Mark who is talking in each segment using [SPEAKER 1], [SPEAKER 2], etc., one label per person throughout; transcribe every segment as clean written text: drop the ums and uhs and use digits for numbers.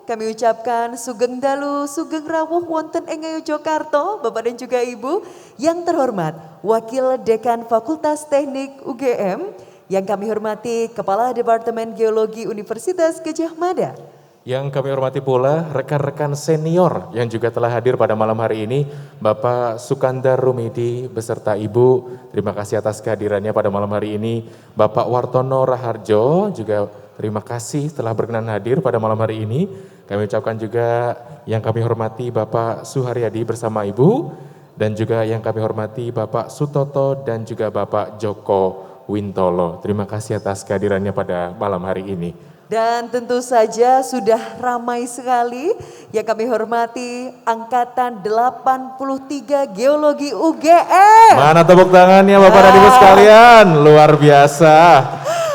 [SPEAKER 1] kami ucapkan Sugeng Dalu, Sugeng Rawuh wonten ing Ngayogyakarta, Bapak dan juga Ibu. Yang terhormat, Wakil Dekan Fakultas Teknik UGM, yang kami hormati Kepala Departemen Geologi Universitas Gadjah Mada.
[SPEAKER 2] Yang kami hormati pula rekan-rekan senior yang juga telah hadir pada malam hari ini, Bapak Sukandar Rumidi beserta Ibu, terima kasih atas kehadirannya pada malam hari ini. Bapak Wartono Raharjo juga terima kasih telah berkenan hadir pada malam hari ini. Kami ucapkan juga yang kami hormati Bapak Suharyadi bersama Ibu, dan juga yang kami hormati Bapak Sutoto dan juga Bapak Joko Wintolo. Terima kasih atas kehadirannya pada malam hari ini.
[SPEAKER 1] Dan tentu saja sudah ramai sekali yang kami hormati Angkatan 83 Geologi UGM.
[SPEAKER 2] Mana tepuk tangannya Bapak dan Ibu sekalian, luar biasa.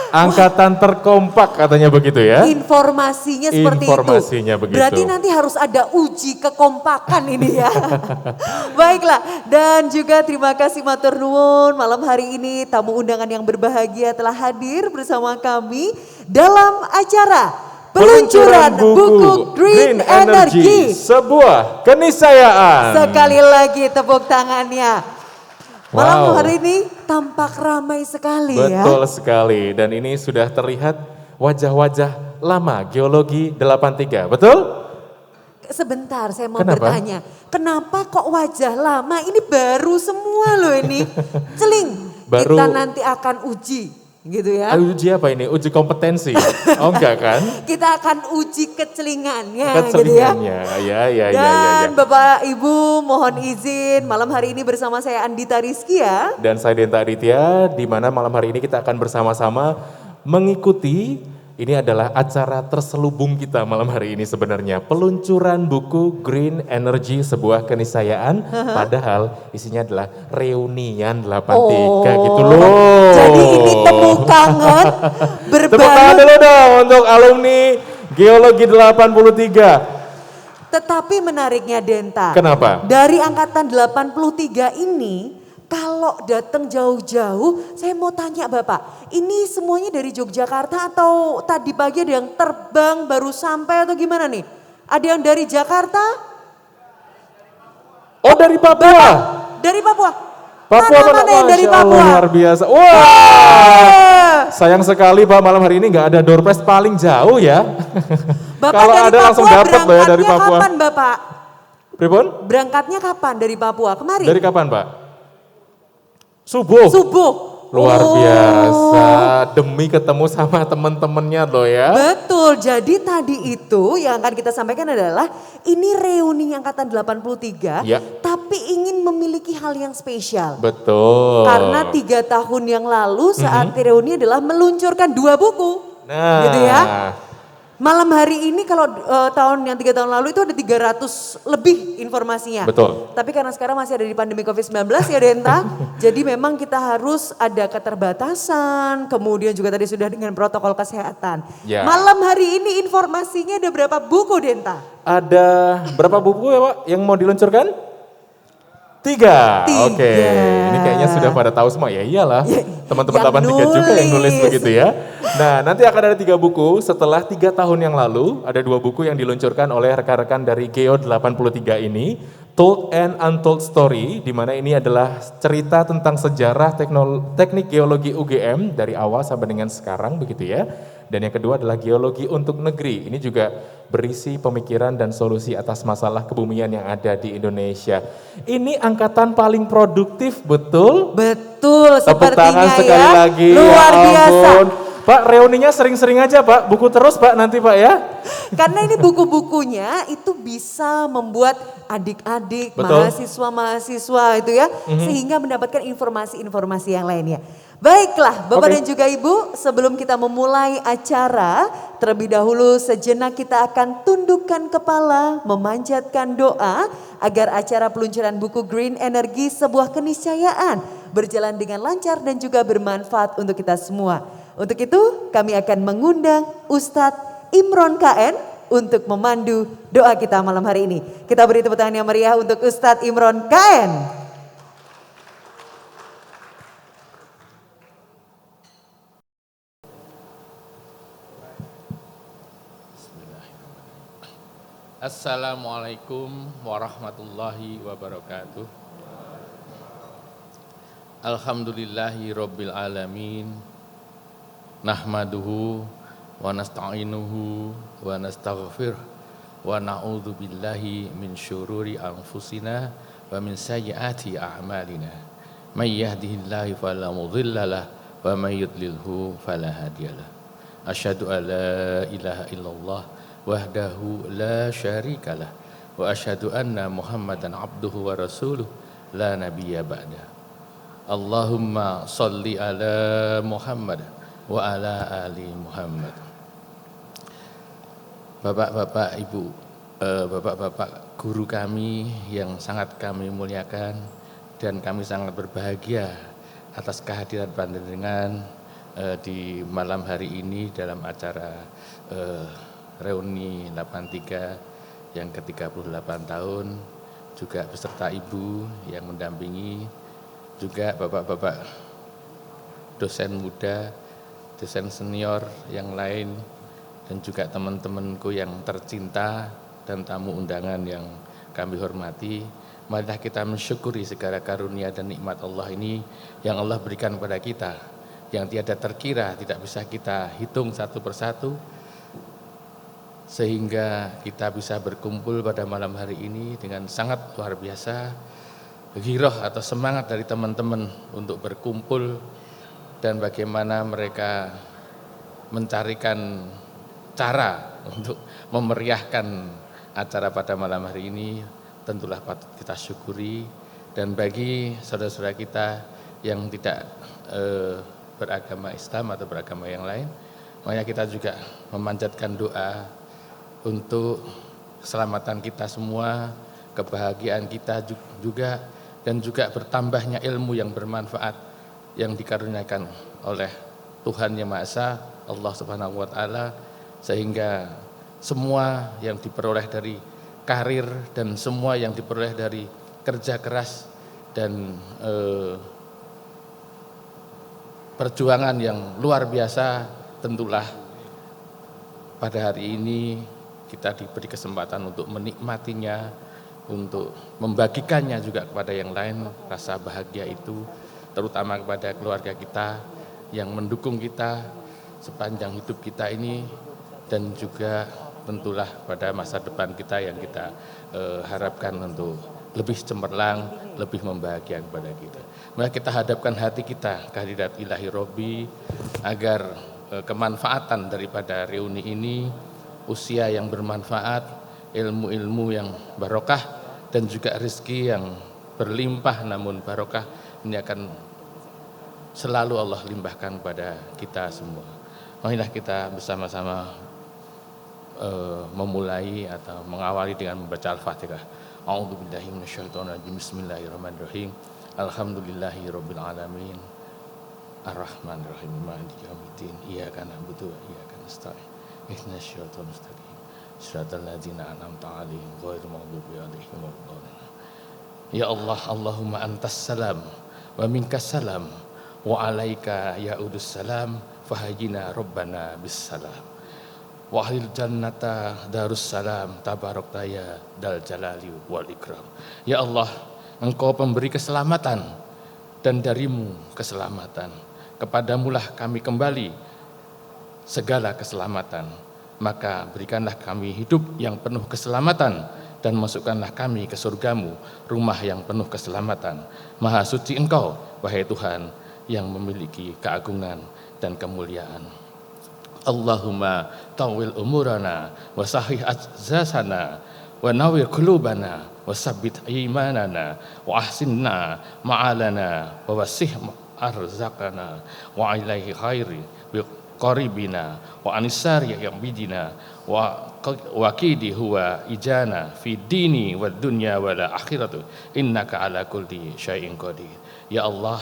[SPEAKER 2] Angkatan terkompak katanya begitu ya.
[SPEAKER 1] Informasinya seperti
[SPEAKER 2] Informasinya
[SPEAKER 1] itu.
[SPEAKER 2] begitu.
[SPEAKER 1] Berarti nanti harus ada uji kekompakan ini ya. Baiklah, dan juga terima kasih matur nuwun malam hari ini tamu undangan yang berbahagia telah hadir bersama kami dalam acara peluncuran buku Green Energy,
[SPEAKER 2] sebuah keniscayaan.
[SPEAKER 1] Sekali lagi tepuk tangannya. Malam
[SPEAKER 2] Wow.
[SPEAKER 1] hari ini tampak ramai sekali ya.
[SPEAKER 2] Betul sekali, dan ini sudah terlihat wajah-wajah lama Geologi 83, betul?
[SPEAKER 1] Sebentar saya mau
[SPEAKER 2] Kenapa?
[SPEAKER 1] bertanya, kenapa kok wajah lama ini baru semua loh ini? Celing,
[SPEAKER 2] Baru-
[SPEAKER 1] kita nanti akan uji gitu ya.
[SPEAKER 2] Uji apa ini? Uji kompetensi? Oh enggak kan?
[SPEAKER 1] Kita akan uji kecelingannya gitu ya.
[SPEAKER 2] Kecelingannya, ya.
[SPEAKER 1] Dan Bapak Ibu mohon izin malam hari ini bersama saya Andita Rizkia.
[SPEAKER 2] Dan saya Denta Aditya, di mana malam hari ini kita akan bersama-sama mengikuti, ini adalah acara terselubung kita malam hari ini sebenarnya. Peluncuran buku Green Energy, sebuah keniscayaan, padahal isinya adalah reunian 83 gitu loh.
[SPEAKER 1] Jadi ini temu kangen
[SPEAKER 2] Tepuk tangan
[SPEAKER 1] berbalut.
[SPEAKER 2] dulu dong untuk alumni Geologi 83.
[SPEAKER 1] Tetapi menariknya Denta.
[SPEAKER 2] Kenapa?
[SPEAKER 1] Dari angkatan 83 ini, kalau datang jauh-jauh, saya mau tanya Bapak, ini semuanya dari Yogyakarta atau tadi pagi ada yang terbang baru sampai atau gimana nih? Ada yang dari Jakarta?
[SPEAKER 2] Oh, dari Papua.
[SPEAKER 1] Bapak, dari Papua. Mana yang dari
[SPEAKER 2] Masya Allah,
[SPEAKER 1] Papua?
[SPEAKER 2] luar biasa. Wah, sayang sekali Pak, malam hari ini nggak ada door prize paling jauh ya.
[SPEAKER 1] Bapak
[SPEAKER 2] Kalau
[SPEAKER 1] dari
[SPEAKER 2] ada
[SPEAKER 1] Papua
[SPEAKER 2] langsung dapat loh ya dari
[SPEAKER 1] berangkatnya
[SPEAKER 2] Papua.
[SPEAKER 1] kapan Bapak?
[SPEAKER 2] Pripun?
[SPEAKER 1] Berangkatnya kapan dari Papua? Kemarin?
[SPEAKER 2] Dari kapan Pak? Subuh.
[SPEAKER 1] Subuh.
[SPEAKER 2] Luar
[SPEAKER 1] Oh.
[SPEAKER 2] biasa, demi ketemu sama teman-temannya loh ya.
[SPEAKER 1] Betul, jadi tadi itu yang akan kita sampaikan adalah ini reuni angkatan 83,
[SPEAKER 2] Ya.
[SPEAKER 1] tapi ingin memiliki hal yang spesial.
[SPEAKER 2] Betul.
[SPEAKER 1] Karena 3 tahun yang lalu saat reuni adalah meluncurkan 2 buku.
[SPEAKER 2] Nah,
[SPEAKER 1] Gitu ya. Malam hari ini kalau tahun yang 3 tahun lalu itu ada 300 lebih informasinya.
[SPEAKER 2] Betul.
[SPEAKER 1] Tapi karena sekarang masih ada di pandemi COVID-19 ya Denta, jadi memang kita harus ada keterbatasan, kemudian juga tadi sudah dengan protokol kesehatan.
[SPEAKER 2] Ya.
[SPEAKER 1] Malam hari ini informasinya ada berapa buku Denta?
[SPEAKER 2] Ada berapa buku ya Pak yang mau diluncurkan? 3. Oke, ini kayaknya sudah pada tahu semua. Ya iyalah, teman-teman
[SPEAKER 1] Yang
[SPEAKER 2] 83 juga yang nulis
[SPEAKER 1] nulis.
[SPEAKER 2] begitu ya. Nah, nanti akan ada 3 buku. Setelah 3 tahun yang lalu, ada 2 buku yang diluncurkan oleh rekan-rekan dari Geo 83 ini. Told and Untold Story, di mana ini adalah cerita tentang sejarah teknik geologi UGM dari awal sampai dengan sekarang begitu ya. Dan yang kedua adalah Geologi untuk Negeri. Ini juga berisi pemikiran dan solusi atas masalah kebumian yang ada di Indonesia. Ini angkatan paling produktif, betul?
[SPEAKER 1] Betul,
[SPEAKER 2] Tepuk
[SPEAKER 1] sepertinya
[SPEAKER 2] tangan sekali
[SPEAKER 1] ya.
[SPEAKER 2] lagi.
[SPEAKER 1] Luar
[SPEAKER 2] Ya
[SPEAKER 1] biasa.
[SPEAKER 2] ampun. Pak, reuninya sering-sering aja Pak, buku terus Pak nanti Pak ya.
[SPEAKER 1] Karena ini buku-bukunya itu bisa membuat adik-adik,
[SPEAKER 2] Betul.
[SPEAKER 1] mahasiswa-mahasiswa itu ya, sehingga mendapatkan informasi-informasi yang lainnya. Baiklah Bapak
[SPEAKER 2] Oke.
[SPEAKER 1] dan juga Ibu, sebelum kita memulai acara, terlebih dahulu sejenak kita akan tundukkan kepala, memanjatkan doa agar acara peluncuran buku Green Energy, sebuah keniscayaan, berjalan dengan lancar dan juga bermanfaat untuk kita semua. Untuk itu kami akan mengundang Ustadz Imron KN untuk memandu doa kita malam hari ini. Kita beri tepuk tangan yang meriah untuk Ustadz Imron KN.
[SPEAKER 3] Assalamualaikum warahmatullahi wabarakatuh. Alhamdulillahi rabbil alamin. Nahmaduhu wa nasta'inuhu wa nastaghfiruh wa na'udzu billahi min syururi anfusina wa min sayyiati a'malina. May yahdihillahu fala mudhillalah wa may yudlilhu fala hadiyalah. Asyhadu an la ilaha illallah wahdahu la syarikalah wa asyhadu anna Muhammadan abduhu wa rasuluh la nabiyya ba'da. Allahumma salli ala Muhammad wa ala ali Muhammad. Bapak-bapak, Ibu, bapak-bapak guru kami yang sangat kami muliakan dan kami sangat berbahagia atas kehadiran panjenengan di malam hari ini dalam acara reuni 83 yang ke-38 tahun, juga beserta Ibu yang mendampingi, juga bapak-bapak dosen muda, dosen senior yang lain, dan juga teman-temanku yang tercinta dan tamu undangan yang kami hormati. Marilah kita mensyukuri segala karunia dan nikmat Allah ini yang Allah berikan kepada kita, yang tiada terkira, tidak bisa kita hitung satu persatu, sehingga kita bisa berkumpul pada malam hari ini dengan sangat luar biasa. Giroh atau semangat dari teman-teman untuk berkumpul dan bagaimana mereka mencarikan cara untuk memeriahkan acara pada malam hari ini, tentulah patut kita syukuri. Dan bagi saudara-saudara kita yang tidak beragama Islam atau beragama yang lain, makanya kita juga memanjatkan doa untuk keselamatan kita semua, kebahagiaan kita juga, dan juga bertambahnya ilmu yang bermanfaat yang dikaruniakan oleh Tuhan Yang Maha Esa, Allah Subhanahu wa Ta'ala, sehingga semua yang diperoleh dari karir dan semua yang diperoleh dari kerja keras dan perjuangan yang luar biasa, tentulah pada hari ini kita diberi kesempatan untuk menikmatinya, untuk membagikannya juga kepada yang lain. Rasa bahagia itu terutama kepada keluarga kita yang mendukung kita sepanjang hidup kita ini, dan juga tentulah pada masa depan kita yang kita harapkan untuk lebih cemerlang, lebih membahagiakan kepada kita. Maka kita hadapkan hati kita ke hadirat Ilahi Robbi agar kemanfaatan daripada reuni ini, usia yang bermanfaat, ilmu-ilmu yang barokah, dan juga rezeki yang berlimpah namun barokah ini akan selalu Allah limpahkan pada kita semua. Marilah kita bersama-sama memulai atau mengawali dengan membaca Al-Fatihah. A'udzubillahi minasyaitonirrajim. Bismillahirrahmanirrahim. Alhamdulillahirabbil alamin. Ar-Rahmanir-Rahim. Maliki yaumiddin. Iyyaka na'budu wa iyyaka nasta'in. Ihdinas siratal mustaqim. Shiratal ladzina an'amta 'alaihim ghairil maghdubi 'alaihim waladdallin. Ya Allah, Allahumma antas salam wa minkas salam wa 'alaika ya'udus salam fahayyina rabbana bis salam. Wa ahlil jannata darus salam tabarakta ya dal jalali wal ikram. Ya Allah, Engkau pemberi keselamatan dan darimu keselamatan. Kepadamulah kami kembali segala keselamatan. Maka berikanlah kami hidup yang penuh keselamatan dan masukkanlah kami ke surgamu, rumah yang penuh keselamatan. Maha suci Engkau, wahai Tuhan, yang memiliki keagungan dan kemuliaan. Allahumma tawil umurana wa sahih azasana wa nawir qulubana wa sabbit imanana wa ahsinna ma'alana wa wasih arzakana wa ilaihi khairi bi qaribina wa anisari yang bidina wa waqidi huwa ijana fi dini wa dunya wa la akhiratu innaka ala kulli syai'in qadir. Ya Allah,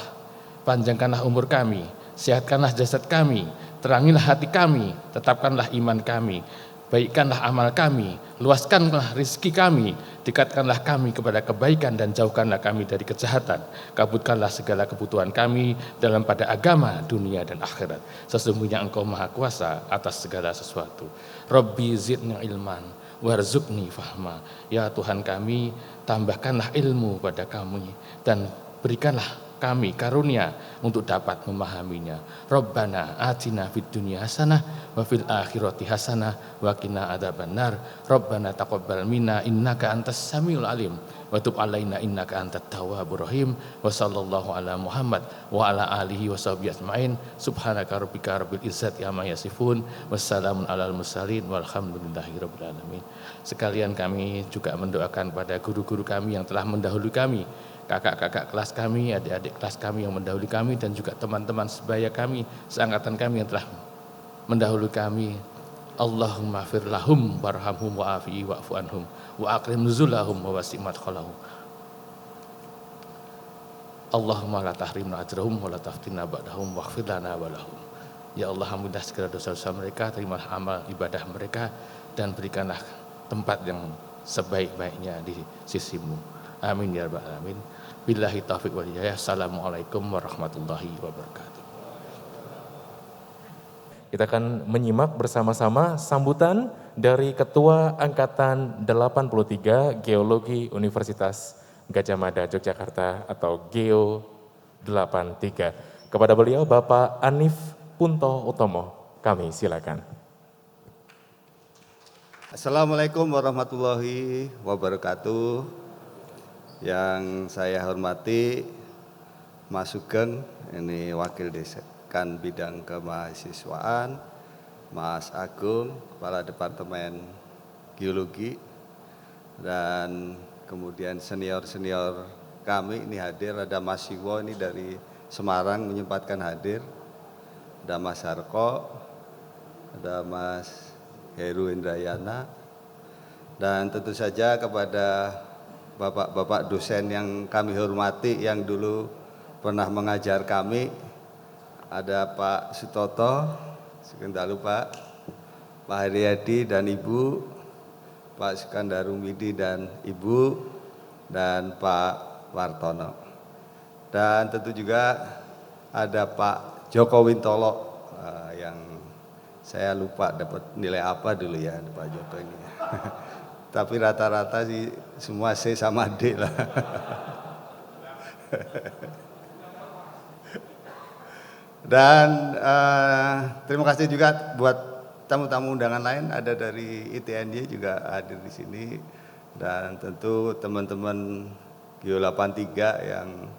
[SPEAKER 3] panjangkanlah umur kami, sehatkanlah jasad kami, terangilah hati kami, tetapkanlah iman kami, baikkanlah amal kami, luaskanlah rezeki kami, dekatkanlah kami kepada kebaikan dan jauhkanlah kami dari kejahatan. Kabulkanlah segala kebutuhan kami dalam pada agama, dunia dan akhirat. Sesungguhnya Engkau Maha Kuasa atas segala sesuatu. Rabbi zidni ilman warzuqni fahma. Ya Tuhan kami, tambahkanlah ilmu pada kami dan berikanlah kami karunia untuk dapat memahaminya. Rabbana atina fid dunya hasanah wa fil akhirati hasanah wa qina adzabannar. Rabbana taqabbal minna innaka antas samiul alim wa tub alaina innaka antat tawwabur rahim. Wa sallallahu ala Muhammad wa ala alihi wa sahbihi ajmain. Subhanaka rabbika rabbil izzati amma yasifun. Wassalamun alal mursalin walhamdulillahi rabbil alamin. Sekalian kami juga mendoakan pada guru-guru kami yang telah mendahului kami, kakak-kakak kelas kami, adik-adik kelas kami yang mendahului kami, dan juga teman-teman sebaya kami, seangkatan kami yang telah mendahului kami. Allahumma fir lahum warhamhum wa'afi'i wa'fu anhum wa aqrim nuzulahum wa wasi' madkhalahum. Allahumma la tahrimna ajrahum wa la taftinna ba'dahum waghfir lana wa lahum. Ya Allah, ampunilah segala dosa-dosa mereka, terimalah amal ibadah mereka, dan berikanlah tempat yang sebaik-baiknya di sisimu. Amin ya rabbal alamin. Billahi taufiq wal hidayah. Assalamualaikum warahmatullahi wabarakatuh.
[SPEAKER 2] Kita akan menyimak bersama-sama sambutan dari Ketua Angkatan 83 Geologi Universitas Gadjah Mada Yogyakarta atau Geo 83. Kepada beliau Bapak Anif Punto Utomo, kami silakan.
[SPEAKER 4] Assalamualaikum warahmatullahi wabarakatuh. Yang saya hormati Mas Sugeng, ini Wakil Dekan Bidang Kemahasiswaan, Mas Agung, Kepala Departemen Geologi, dan kemudian senior-senior kami ini hadir. Ada Mas Siwo ini dari Semarang menyempatkan hadir, ada Mas Harko, ada Mas Heru Indrayana, dan tentu saja kepada bapak-bapak dosen yang kami hormati yang dulu pernah mengajar kami. Ada Pak Sutoto, sebentar lupa, Pak Haryadi dan Ibu, Pak Sukandar Rumidi dan Ibu, dan Pak Wartono. Dan tentu juga ada Pak Joko Wintolo yang saya lupa dapat nilai apa dulu ya Pak Joko ini. Tapi rata-rata sih semua C sama D lah. Dan terima kasih juga buat tamu-tamu undangan lain, ada dari ITNY juga hadir di sini, dan tentu teman-teman Geo 83 yang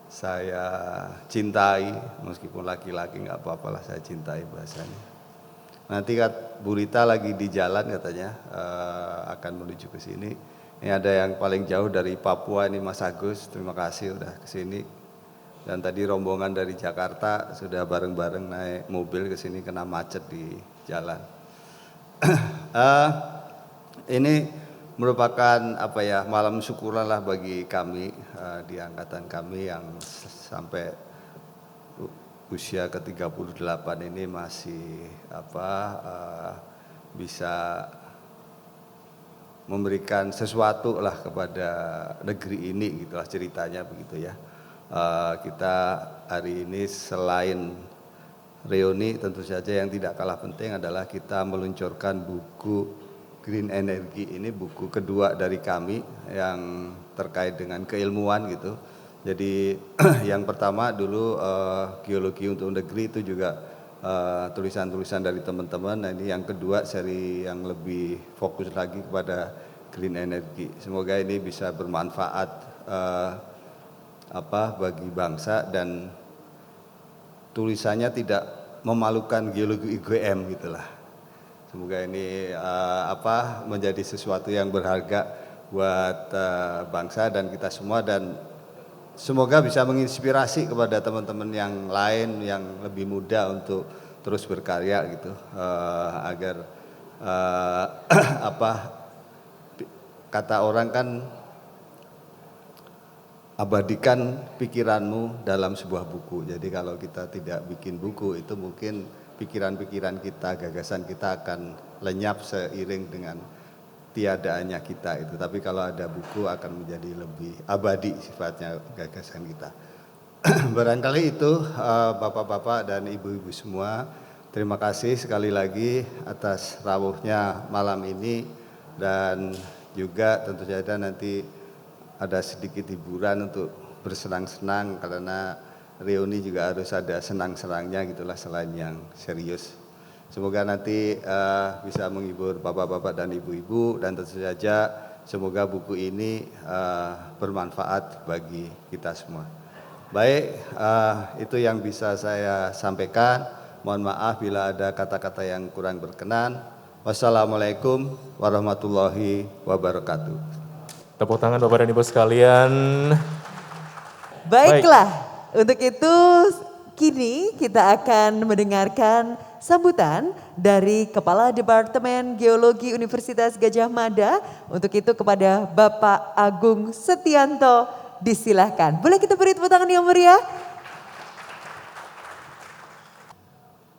[SPEAKER 4] saya cintai, meskipun laki-laki nggak apa-apalah, saya cintai bahasanya. Nanti Bu Rita lagi di jalan katanya akan menuju ke sini. Ini ada yang paling jauh dari Papua, ini Mas Agus, terima kasih udah ke sini. Dan tadi rombongan dari Jakarta sudah bareng-bareng naik mobil ke sini kena macet di jalan. Ini merupakan malam syukuran lah bagi kami di angkatan kami yang sampai usia ke-38 ini masih bisa memberikan sesuatu lah kepada negeri ini, gitulah ceritanya begitu ya. Kita hari ini selain reuni, tentu saja yang tidak kalah penting adalah kita meluncurkan buku Green Energy. Ini buku kedua dari kami yang terkait dengan keilmuan gitu. Jadi yang pertama dulu Geologi untuk Negeri, itu juga tulisan-tulisan dari teman-teman. Nah ini yang kedua, seri yang lebih fokus lagi kepada Green Energy. Semoga ini bisa bermanfaat bagi bangsa, dan tulisannya tidak memalukan geologi IGM gitulah. Semoga ini menjadi sesuatu yang berharga buat bangsa dan kita semua, dan semoga bisa menginspirasi kepada teman-teman yang lain yang lebih muda untuk terus berkarya gitu, agar kata orang kan, abadikan pikiranmu dalam sebuah buku. Jadi kalau kita tidak bikin buku, itu mungkin pikiran-pikiran kita, gagasan kita akan lenyap seiring dengan tiadaannya kita itu. Tapi kalau ada buku akan menjadi lebih abadi sifatnya gagasan kita. Barangkali itu bapak-bapak dan ibu-ibu semua, terima kasih sekali lagi atas rawuhnya malam ini. dan juga tentu saja nanti ada sedikit hiburan untuk bersenang-senang karena reuni juga harus ada senang-senangnya gitulah selain yang serius. Semoga nanti bisa menghibur bapak-bapak dan ibu-ibu dan tentu saja semoga buku ini bermanfaat bagi kita semua. Baik, itu yang bisa saya sampaikan. Mohon maaf bila ada kata-kata yang kurang berkenan. Wassalamualaikum warahmatullahi wabarakatuh.
[SPEAKER 2] Tepuk tangan Bapak dan Ibu sekalian.
[SPEAKER 1] Baiklah, untuk itu kini kita akan mendengarkan sambutan dari Kepala Departemen Geologi Universitas Gadjah Mada. Untuk itu kepada Bapak Agung Setianto disilahkan. Boleh kita beri tepuk tangan yang meriah?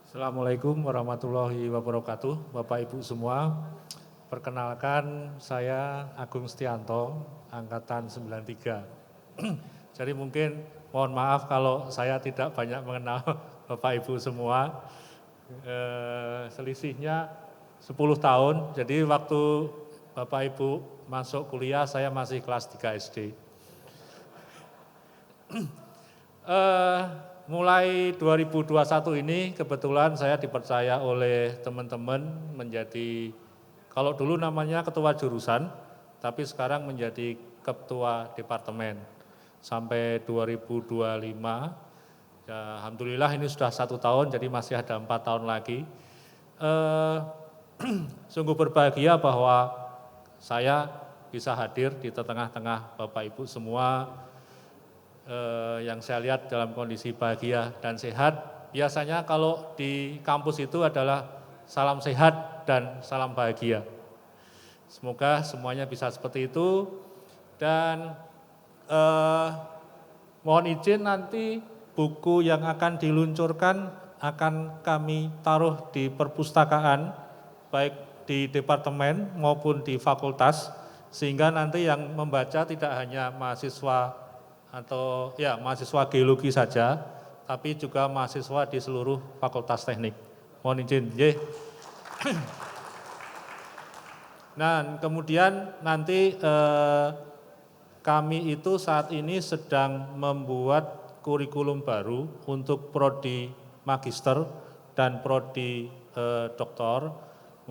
[SPEAKER 5] Assalamualaikum warahmatullahi wabarakatuh, Bapak Ibu semua. Perkenalkan saya Agung Setianto, Angkatan 93. Jadi mungkin mohon maaf kalau saya tidak banyak mengenal Bapak Ibu semua. Selisihnya 10 tahun, jadi waktu Bapak Ibu masuk kuliah saya masih kelas 3 SD. Mulai 2021 ini kebetulan saya dipercaya oleh teman-teman menjadi, kalau dulu namanya ketua jurusan, tapi sekarang menjadi ketua departemen. Sampai 2025, ya, alhamdulillah ini sudah 1 tahun, jadi masih ada 4 tahun lagi. Sungguh berbahagia bahwa saya bisa hadir di tengah-tengah Bapak Ibu semua, yang saya lihat dalam kondisi bahagia dan sehat. Biasanya kalau di kampus itu adalah salam sehat dan salam bahagia. Semoga semuanya bisa seperti itu. Dan mohon izin nanti buku yang akan diluncurkan akan kami taruh di perpustakaan, baik di departemen maupun di fakultas, sehingga nanti yang membaca tidak hanya mahasiswa atau ya mahasiswa geologi saja, tapi juga mahasiswa di seluruh fakultas teknik. Mohon izin. Nah, kemudian nanti kami itu saat ini sedang membuat kurikulum baru untuk prodi magister dan prodi doktor.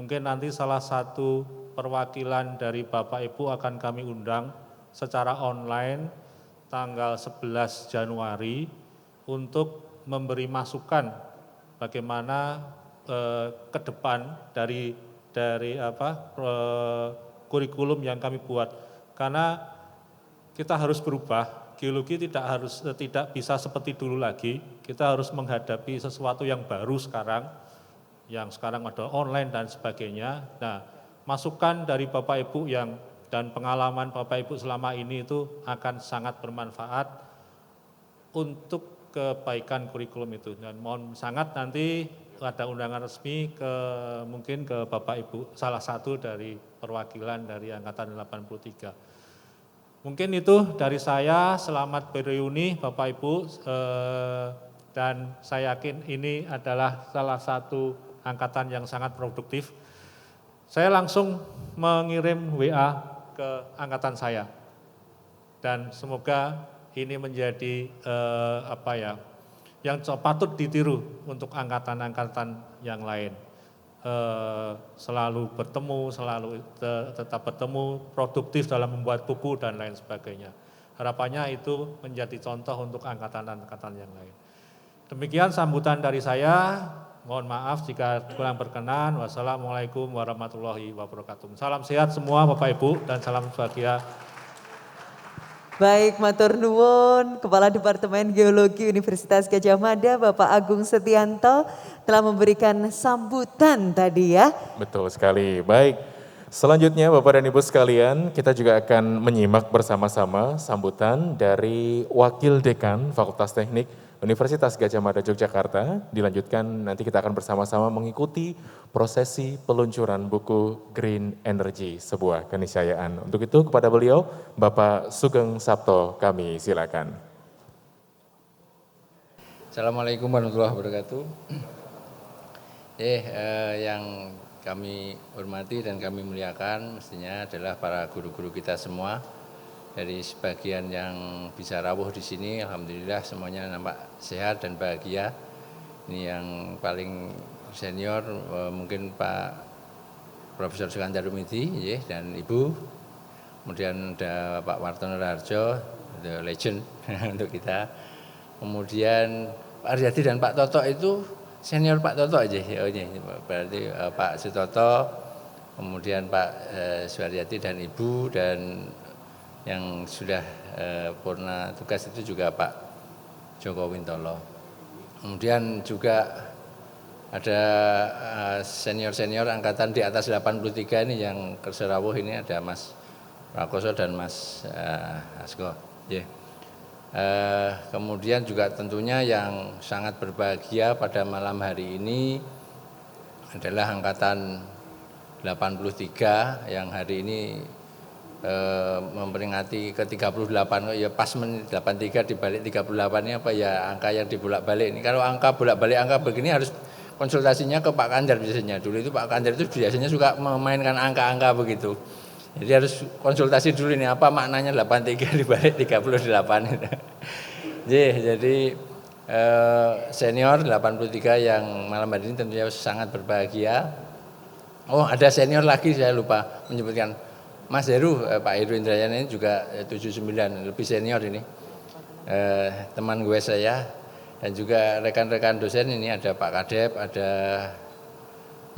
[SPEAKER 5] Mungkin nanti salah satu perwakilan dari Bapak Ibu akan kami undang secara online tanggal 11 Januari untuk memberi masukan bagaimana ke depan dari kurikulum yang kami buat. Karena kita harus berubah, geologi tidak bisa seperti dulu lagi. Kita harus menghadapi sesuatu yang baru sekarang, yang sekarang ada online dan sebagainya. Nah, masukan dari Bapak Ibu dan pengalaman Bapak Ibu selama ini itu akan sangat bermanfaat untuk kebaikan kurikulum itu. Dan mohon sangat nanti ada undangan resmi mungkin ke Bapak Ibu, salah satu dari perwakilan dari Angkatan 83. Mungkin itu dari saya, selamat bereuni Bapak Ibu, dan saya yakin ini adalah salah satu angkatan yang sangat produktif. Saya langsung mengirim WA ke angkatan saya, dan semoga ini menjadi yang patut ditiru untuk angkatan-angkatan yang lain. Selalu bertemu, tetap bertemu, produktif dalam membuat buku dan lain sebagainya. Harapannya itu menjadi contoh untuk angkatan-angkatan yang lain. Demikian sambutan dari saya. Mohon maaf jika kurang berkenan. Wassalamualaikum warahmatullahi wabarakatuh. Salam sehat semua Bapak Ibu dan salam bahagia.
[SPEAKER 1] Baik, matur nuwun Kepala Departemen Geologi Universitas Gadjah Mada Bapak Agung Setianto telah memberikan sambutan tadi ya.
[SPEAKER 2] Betul sekali. Baik. Selanjutnya Bapak dan Ibu sekalian, kita juga akan menyimak bersama-sama sambutan dari Wakil Dekan Fakultas Teknik Universitas Gadjah Mada Yogyakarta. Dilanjutkan nanti kita akan bersama-sama mengikuti prosesi peluncuran buku Green Energy, sebuah keniscayaan. Untuk itu kepada beliau, Bapak Sugeng Sabto, kami silakan.
[SPEAKER 3] Assalamualaikum warahmatullahi wabarakatuh. Yang kami hormati dan kami muliakan mestinya adalah para guru-guru kita semua. Dari sebagian yang bisa rawuh di sini, alhamdulillah semuanya nampak sehat dan bahagia. Ini yang paling senior mungkin Pak Profesor Sukandar Rumidi dan Ibu. Kemudian ada Pak Wartono Raharjo, the legend untuk kita. Kemudian Pak Aryadi dan Pak Toto itu senior Pak Toto aja. Oh, ini berarti Pak Sutoto, kemudian Pak Suharyadi dan Ibu, dan yang sudah purna tugas itu juga Pak Joko Wintolo. Kemudian juga ada senior-senior angkatan di atas 83 ini yang kerja rawuh ini, ada Mas Prakoso dan Mas Asko. Kemudian juga tentunya yang sangat berbahagia pada malam hari ini adalah angkatan 83 yang hari ini memperingati ke-38, ya pas menit 83 dibalik 38 ini apa ya angka yang dibolak-balik ini. Kalau angka bolak-balik angka begini harus konsultasinya ke Pak Kandar biasanya. Dulu itu Pak Kandar itu biasanya suka memainkan angka-angka begitu. Jadi harus konsultasi dulu ini apa maknanya 83 dibalik 38. Jadi senior 83 yang malam hari ini tentunya sangat berbahagia. Oh, ada senior lagi saya lupa menyebutkan. Mas Heru, Pak Heru Indrayana ini juga 79, lebih senior ini. Teman gue saya dan juga rekan-rekan dosen ini ada Pak Kadep, ada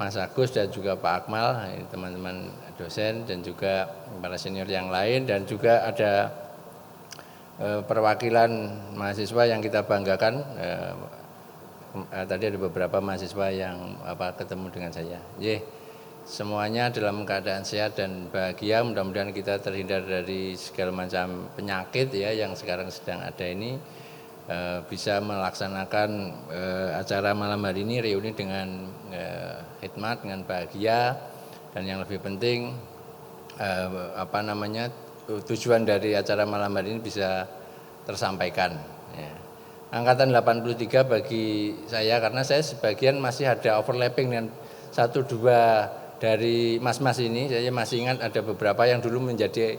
[SPEAKER 3] Mas Agus dan juga Pak Akmal, ini teman-teman dosen dan juga para senior yang lain, dan juga ada perwakilan mahasiswa yang kita banggakan. Tadi ada beberapa mahasiswa yang ketemu dengan saya. Semuanya dalam keadaan sehat dan bahagia, mudah-mudahan kita terhindar dari segala macam penyakit ya yang sekarang sedang ada ini, bisa melaksanakan acara malam hari ini reuni dengan hikmat, dengan bahagia, dan yang lebih penting tujuan dari acara malam hari ini bisa tersampaikan. Ya. Angkatan 83 bagi saya, karena saya sebagian masih ada overlapping dengan 1-2 dari mas-mas ini, saya masih ingat ada beberapa yang dulu menjadi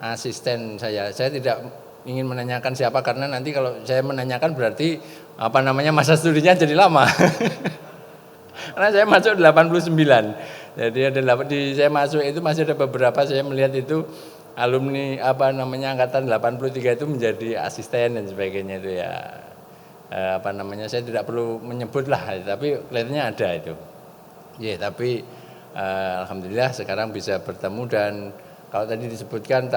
[SPEAKER 3] asisten saya. Saya tidak ingin menanyakan siapa karena nanti kalau saya menanyakan berarti masa studinya jadi lama. Karena saya masuk 89. Jadi saya masuk itu masih ada beberapa, saya melihat itu alumni angkatan 83 itu menjadi asisten dan sebagainya itu ya. Saya tidak perlu menyebut lah, tapi kelihatannya ada itu. Tapi alhamdulillah sekarang bisa bertemu, dan kalau tadi disebutkan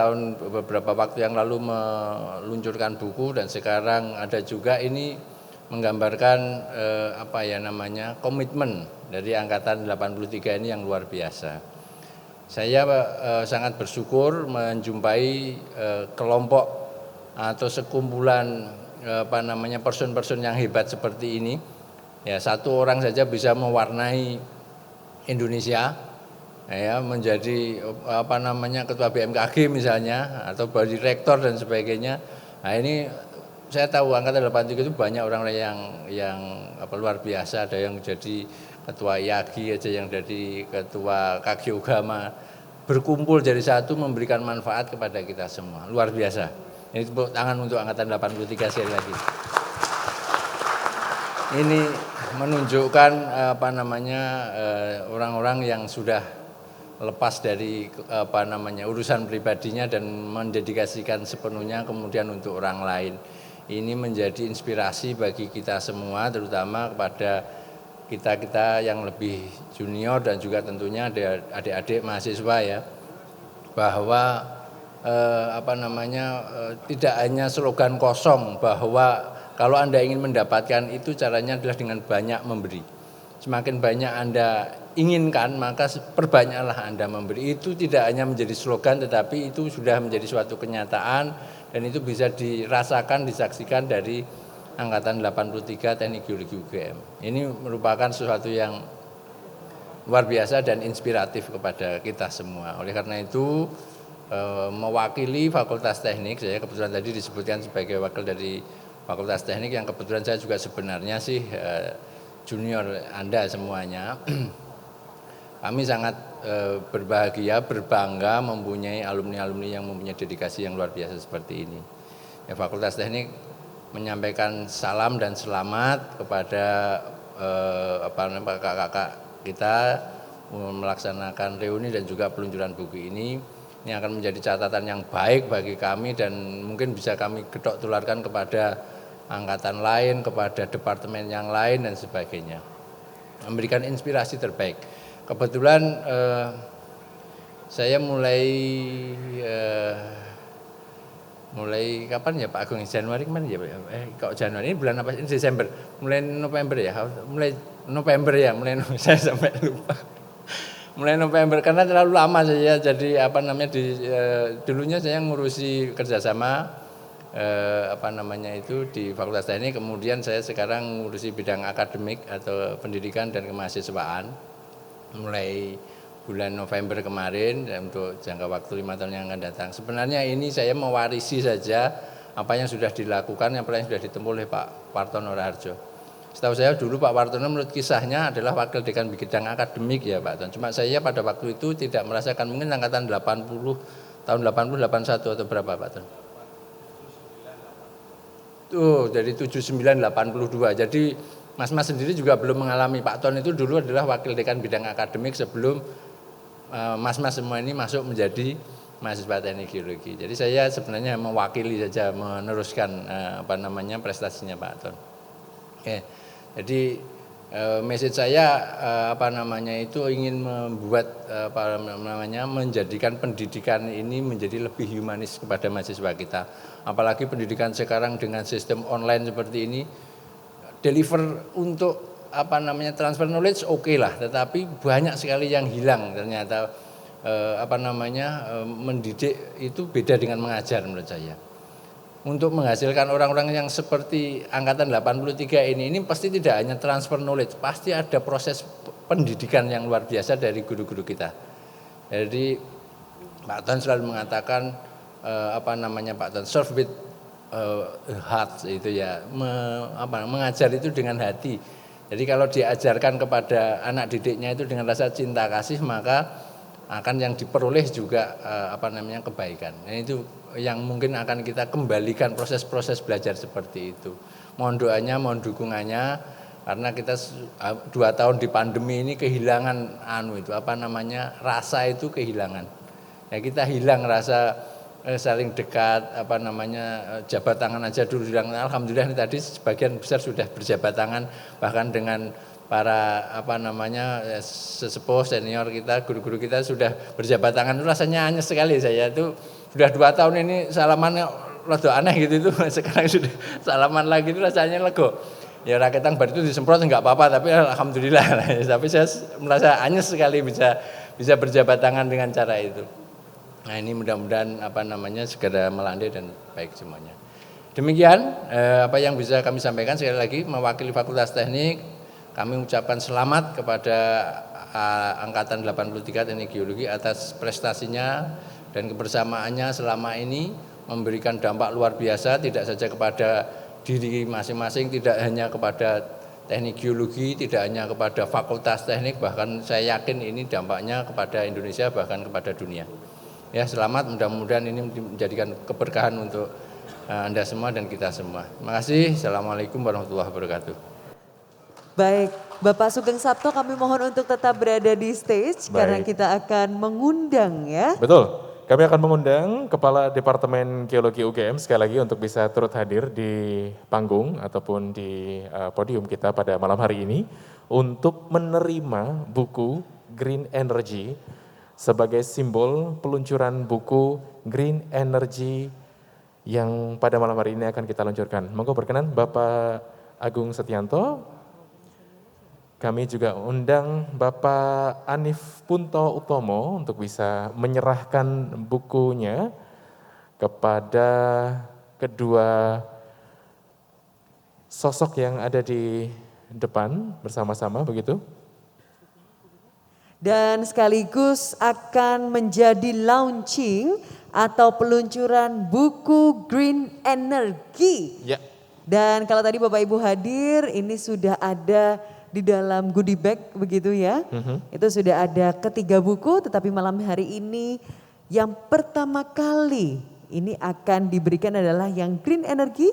[SPEAKER 3] beberapa waktu yang lalu meluncurkan buku, dan sekarang ada juga ini menggambarkan komitmen dari angkatan 83 ini yang luar biasa. Saya sangat bersyukur menjumpai kelompok atau sekumpulan person-person yang hebat seperti ini. Ya, satu orang saja bisa mewarnai Indonesia ya, menjadi ketua BMKG misalnya, atau body rektor dan sebagainya. Nah, ini saya tahu angkatan 83 itu banyak orang yang luar biasa, ada yang jadi ketua IAGI aja, yang jadi ketua Kagyogama, berkumpul jadi satu memberikan manfaat kepada kita semua. Luar biasa. Ini tepuk tangan untuk angkatan 83 sekali lagi. Ini menunjukkan orang-orang yang sudah lepas dari urusan pribadinya dan mendedikasikan sepenuhnya kemudian untuk orang lain. Ini menjadi inspirasi bagi kita semua, terutama kepada kita yang lebih junior dan juga tentunya adik-adik mahasiswa ya, bahwa tidak hanya slogan kosong bahwa kalau Anda ingin mendapatkan itu caranya adalah dengan banyak memberi. Semakin banyak Anda inginkan, maka perbanyaklah Anda memberi. Itu tidak hanya menjadi slogan, tetapi itu sudah menjadi suatu kenyataan, dan itu bisa dirasakan, disaksikan dari angkatan 83 Teknik Geologi UGM. Ini merupakan sesuatu yang luar biasa dan inspiratif kepada kita semua. Oleh karena itu, mewakili Fakultas Teknik, saya kebetulan tadi disebutkan sebagai wakil dari Fakultas Teknik, yang kebetulan saya juga sebenarnya sih junior Anda semuanya.
[SPEAKER 6] kami sangat berbahagia, berbangga mempunyai alumni-alumni yang mempunyai dedikasi yang luar biasa seperti ini. Ya, Fakultas Teknik menyampaikan salam dan selamat kepada kakak-kakak kita melaksanakan reuni dan juga peluncuran buku ini. Ini akan menjadi catatan yang baik bagi kami dan mungkin bisa kami gedok tularkan kepada angkatan lain, kepada departemen yang lain dan sebagainya. Memberikan inspirasi terbaik. Kebetulan saya mulai kapan ya Pak Agung? Januari kemarin ya Pak? Kok Januari ini bulan apa? Ini Desember. Mulai November ya? Mulai November ya? Saya sampai lupa. Mulai November karena terlalu lama saya jadi dulunya saya ngurusi kerjasama di Fakultas Teknik, kemudian saya sekarang ngurusi bidang akademik atau pendidikan dan kemahasiswaan mulai bulan November kemarin dan untuk jangka waktu 5 tahun yang akan datang. Sebenarnya ini saya mewarisi saja apa yang sudah dilakukan, apa yang sudah ditempuh oleh Pak Wartono Raharjo. Setahu saya dulu Pak Wartono menurut kisahnya adalah wakil dekan bidang akademik ya Pak Ton. Cuma saya pada waktu itu tidak merasakan, mungkin angkatan 80 tahun 80 81 atau berapa Pak Ton? Jadi 7982. Jadi Mas-mas sendiri juga belum mengalami. Pak Ton itu dulu adalah wakil dekan bidang akademik sebelum mas-mas semua ini masuk menjadi mahasiswa teknik geologi. Jadi saya sebenarnya mewakili saja, meneruskan prestasinya Pak Ton. Oke. Jadi message saya ingin membuat menjadikan pendidikan ini menjadi lebih humanis kepada mahasiswa kita. Apalagi pendidikan sekarang dengan sistem online seperti ini, deliver untuk transfer knowledge oke lah, tetapi banyak sekali yang hilang ternyata. Mendidik itu beda dengan mengajar menurut saya. Untuk menghasilkan orang-orang yang seperti angkatan 83 ini pasti tidak hanya transfer knowledge, pasti ada proses pendidikan yang luar biasa dari guru-guru kita. Jadi Pak Ton selalu mengatakan Pak Ton serve with heart itu ya, mengajar itu dengan hati. Jadi kalau diajarkan kepada anak didiknya itu dengan rasa cinta kasih, maka akan yang diperoleh juga kebaikan. Nah, itu yang mungkin akan kita kembalikan proses-proses belajar seperti itu. Mohon doanya, mohon dukungannya, karena kita 2 tahun di pandemi ini kehilangan rasa itu kehilangan. Ya, kita hilang rasa saling dekat, jabat tangan aja dulu hilang. Alhamdulillah ini tadi sebagian besar sudah berjabat tangan, bahkan dengan para sesepuh senior kita, guru-guru kita sudah berjabat tangan. Itu rasanya aneh sekali. Saya itu sudah 2 tahun ini salamannya rada aneh gitu, itu sekarang sudah salaman lagi itu rasanya lego. Ya raketan bar itu disemprot enggak apa-apa, tapi alhamdulillah. Tapi saya merasa aneh sekali bisa berjabat tangan dengan cara itu. Nah, ini mudah-mudahan segera melandai dan baik semuanya. Demikian apa yang bisa kami sampaikan. Sekali lagi mewakili Fakultas Teknik, kami ucapkan selamat kepada angkatan 83 Teknik Geologi atas prestasinya dan kebersamaannya selama ini, memberikan dampak luar biasa tidak saja kepada diri masing-masing, tidak hanya kepada Teknik Geologi, tidak hanya kepada Fakultas Teknik, bahkan saya yakin ini dampaknya kepada Indonesia bahkan kepada dunia. Ya, selamat, mudah-mudahan ini menjadikan keberkahan untuk Anda semua dan kita semua. Terima kasih. Assalamualaikum warahmatullahi wabarakatuh.
[SPEAKER 1] Baik, Bapak Sugeng Sapto, kami mohon untuk tetap berada di stage. Baik. Karena kita akan mengundang ya.
[SPEAKER 2] Betul, kami akan mengundang Kepala Departemen Geologi UGM sekali lagi untuk bisa turut hadir di panggung ataupun di podium kita pada malam hari ini untuk menerima buku Green Energy sebagai simbol peluncuran buku Green Energy yang pada malam hari ini akan kita luncurkan. Monggo berkenan Bapak Agung Setianto. Kami juga undang Bapak Anif Punto Utomo untuk bisa menyerahkan bukunya kepada kedua sosok yang ada di depan bersama-sama begitu.
[SPEAKER 1] Dan sekaligus akan menjadi launching atau peluncuran buku Green Energy.
[SPEAKER 2] Ya.
[SPEAKER 1] Dan kalau tadi Bapak Ibu hadir, ini sudah ada di dalam goodie bag begitu ya. Itu sudah ada ketiga buku, tetapi malam hari ini yang pertama kali ini akan diberikan adalah yang Green Energy,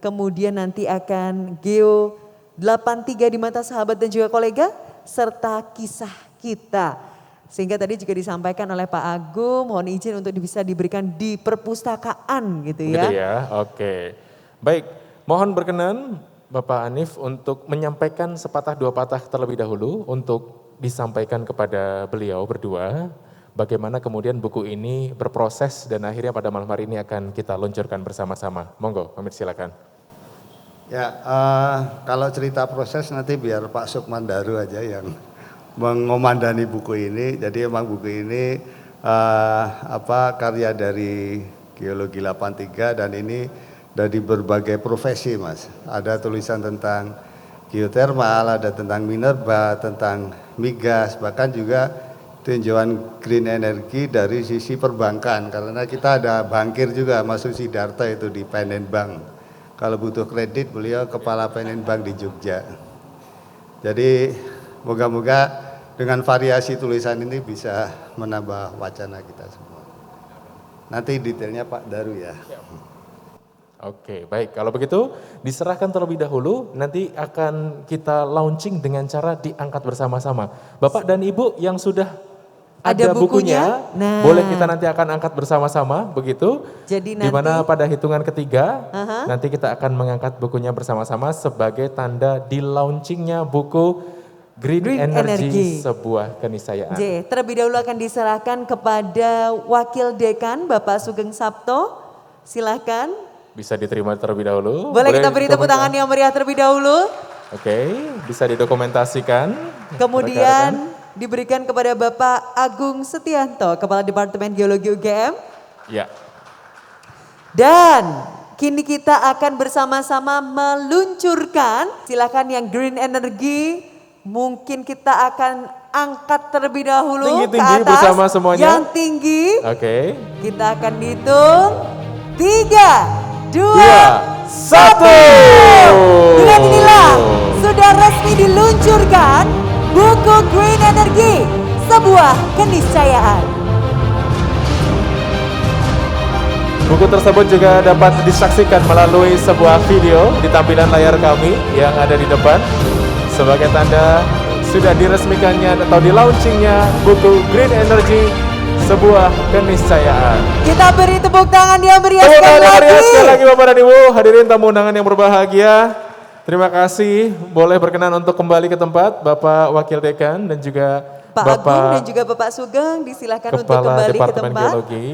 [SPEAKER 1] kemudian nanti akan Geo 83 di mata sahabat dan juga kolega, serta kisah kita. Sehingga tadi juga disampaikan oleh Pak Agung, mohon izin untuk bisa diberikan di perpustakaan gitu ya.
[SPEAKER 2] Gitu ya, oke. Baik, mohon berkenan Bapak Hanif untuk menyampaikan sepatah dua patah terlebih dahulu untuk disampaikan kepada beliau berdua. Bagaimana kemudian buku ini berproses dan akhirnya pada malam hari ini akan kita luncurkan bersama-sama. Monggo, pamit silakan.
[SPEAKER 4] Ya, kalau cerita proses nanti biar Pak Sukman Daru aja yang mengomandani buku ini. Jadi emang buku ini karya dari Geologi 83 dan ini dari berbagai profesi Mas. Ada tulisan tentang geotermal, ada tentang minerba, tentang migas, bahkan juga tinjauan green energy dari sisi perbankan. Karena kita ada bankir juga, Mas Susidarto itu di Panen Bank. Kalau butuh kredit beliau kepala Panen Bank di Jogja. Jadi moga-moga dengan variasi tulisan ini bisa menambah wacana kita semua. Nanti detailnya Pak Daru ya.
[SPEAKER 2] Oke, baik. Kalau begitu diserahkan terlebih dahulu, nanti akan kita launching dengan cara diangkat bersama-sama. Bapak dan Ibu yang sudah ada bukunya,
[SPEAKER 1] nah,
[SPEAKER 2] boleh kita nanti akan angkat bersama-sama, begitu.
[SPEAKER 1] Jadi nanti,
[SPEAKER 2] di mana pada hitungan ketiga, nanti kita akan mengangkat bukunya bersama-sama sebagai tanda di launchingnya buku Green Energy, sebuah keniscayaan.
[SPEAKER 1] Terlebih dahulu akan diserahkan kepada Wakil Dekan Bapak Sugeng Sapto. Silakan.
[SPEAKER 2] Bisa diterima terlebih dahulu.
[SPEAKER 1] Boleh kita beri tepuk tangan yang meriah terlebih dahulu.
[SPEAKER 2] Oke, bisa didokumentasikan.
[SPEAKER 1] Kemudian diberikan kepada Bapak Agung Setianto, Kepala Departemen Geologi UGM.
[SPEAKER 2] Ya.
[SPEAKER 1] Dan kini kita akan bersama-sama meluncurkan, silakan yang Green Energy. Mungkin kita akan angkat terlebih dahulu
[SPEAKER 2] Tinggi-tinggi
[SPEAKER 1] ke atas.
[SPEAKER 2] Bersama semuanya.
[SPEAKER 1] Yang tinggi.
[SPEAKER 2] Oke.
[SPEAKER 1] Kita akan hitung 3, 2, 1. Dengan inilah sudah resmi diluncurkan buku Green Energy, sebuah keniscayaan.
[SPEAKER 2] Buku tersebut juga dapat disaksikan melalui sebuah video di tampilan layar kami yang ada di depan. Sebagai tanda sudah diresmikannya atau di launchingnya buku Green Energy, sebuah keniscayaan.
[SPEAKER 1] Kita beri tepuk tangan yang meriah
[SPEAKER 2] Tepuk
[SPEAKER 1] sekali
[SPEAKER 2] tangan meriah
[SPEAKER 1] lagi.
[SPEAKER 2] sekali lagi Bapak dan Ibu, hadirin tamu undangan yang berbahagia. Terima kasih, boleh berkenan untuk kembali ke tempat Bapak Wakil Dekan dan juga
[SPEAKER 1] Pak
[SPEAKER 2] Bapak
[SPEAKER 1] Agung dan juga Bapak Sugeng, disilakan untuk
[SPEAKER 2] Kepala
[SPEAKER 1] kembali ke
[SPEAKER 2] Departemen
[SPEAKER 1] tempat.
[SPEAKER 2] Geologi.